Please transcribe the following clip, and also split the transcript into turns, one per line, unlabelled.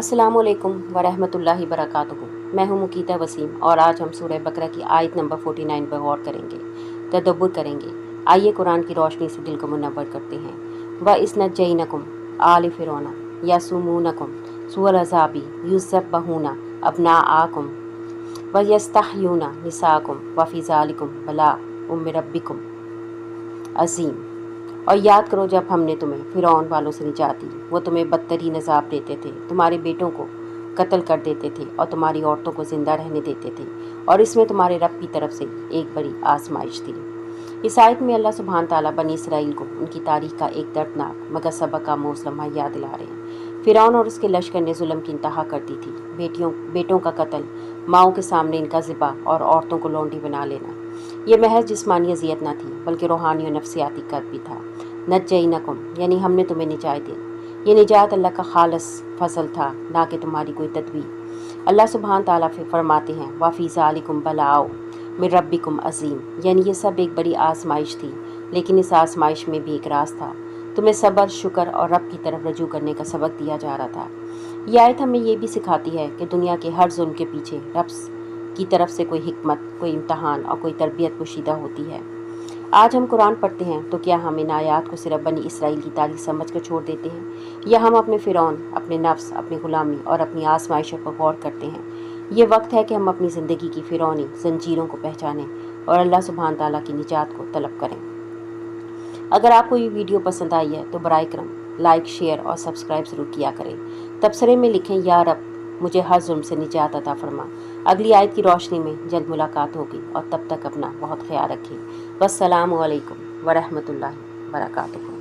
अस्सलामुअलैकुम वरहमतुल्लाहि बरकातुहू। मैं हूँ मुकीता वसीम और आज हम सूरह बकरा की आयत नंबर 49 पर गौर करेंगे, तदब्बुर करेंगे। आइए कुरान की रोशनी से दिल को मुनव्वर करते हैं। व इस्नज्जैनकुम आल फिरौना यसुमूनकुम सुअल अज़ाबी युज़्ज़बहूना अब्नाआकुम व यस्तहयूना निसाकुम व फ़ी ज़ालिकुम बलाउम मिन रब्बिकुम अज़ीम। और याद करो जब हमने तुम्हें फ़िरौन वालों से निजात दी, वो तुम्हें बदतरीन अज़ाब देते थे, तुम्हारे बेटों को कत्ल कर देते थे और तुम्हारी औरतों को ज़िंदा रहने देते थे, और इसमें तुम्हारे रब की तरफ से एक बड़ी आजमाइश थी। इस आयत में अल्लाह सुब्हान ताला बनी इसराइल को उनकी तारीख का एक दर्दनाक मगर सबक आमोज़ लम्हा याद दिला रहे हैं। फ़िरौन और उसके लश्कर ने जुल्म की इंतहा कर दी थी। बेटों का कत्ल, माओं के सामने इनका ज़िबा और औरतों को लौंडी बना लेना, ये महज जिस्मानी अजियत न थी बल्कि रूहानी और नफ्सियाती कत्ल भी था। नज्जैनकुम यानी हमने तुम्हें निजात दी। ये निजात अल्लाह का खालस फजल था, ना कि तुम्हारी कोई तदबीर। अल्लाह सुब्हान ताला फरमाते हैं वाफ़ी ज़ालिकुम बलाओ मिन रब्बिकुम अज़ीम, यानी ये सब एक बड़ी आजमाइश थी, लेकिन इस आजमाइश में भी एक राज था। तुम्हें सब्र, शुक्र और रब की तरफ रजू करने का सबक दिया जा रहा था। यह आयत हमें ये भी सिखाती है कि दुनिया के हर जुल्म के पीछे रब की तरफ से कोई हिकमत, कोई इम्तहान और कोई तरबियत पोशीदा होती है। आज हम कुरान पढ़ते हैं तो क्या हम इन आयात को सिर्फ बनी इसराइल की तारीख समझ कर छोड़ देते हैं, या हम अपने फ़िरौन, अपने नफ्स, अपनी ग़ुलामी और अपनी आजमाइशों पर गौर करते हैं? ये वक्त है कि हम अपनी ज़िंदगी की फ़िरौनी ज़ंजीरों को पहचानें और अल्लाह सुब्हान ताला की निजात को तलब करें। अगर आपको ये वीडियो पसंद आई है तो बराए करम लाइक, शेयर और सब्सक्राइब ज़रूर किया करें। तबसरे में लिखें या रब मुझे हर जुल्म से निजात अता फरमा। अगली आयत की रोशनी में जल्द मुलाकात होगी, और तब तक अपना बहुत ख्याल रखें। वस्सलामु अलैकुम वरहमतुल्लाहि वबरकातुहू।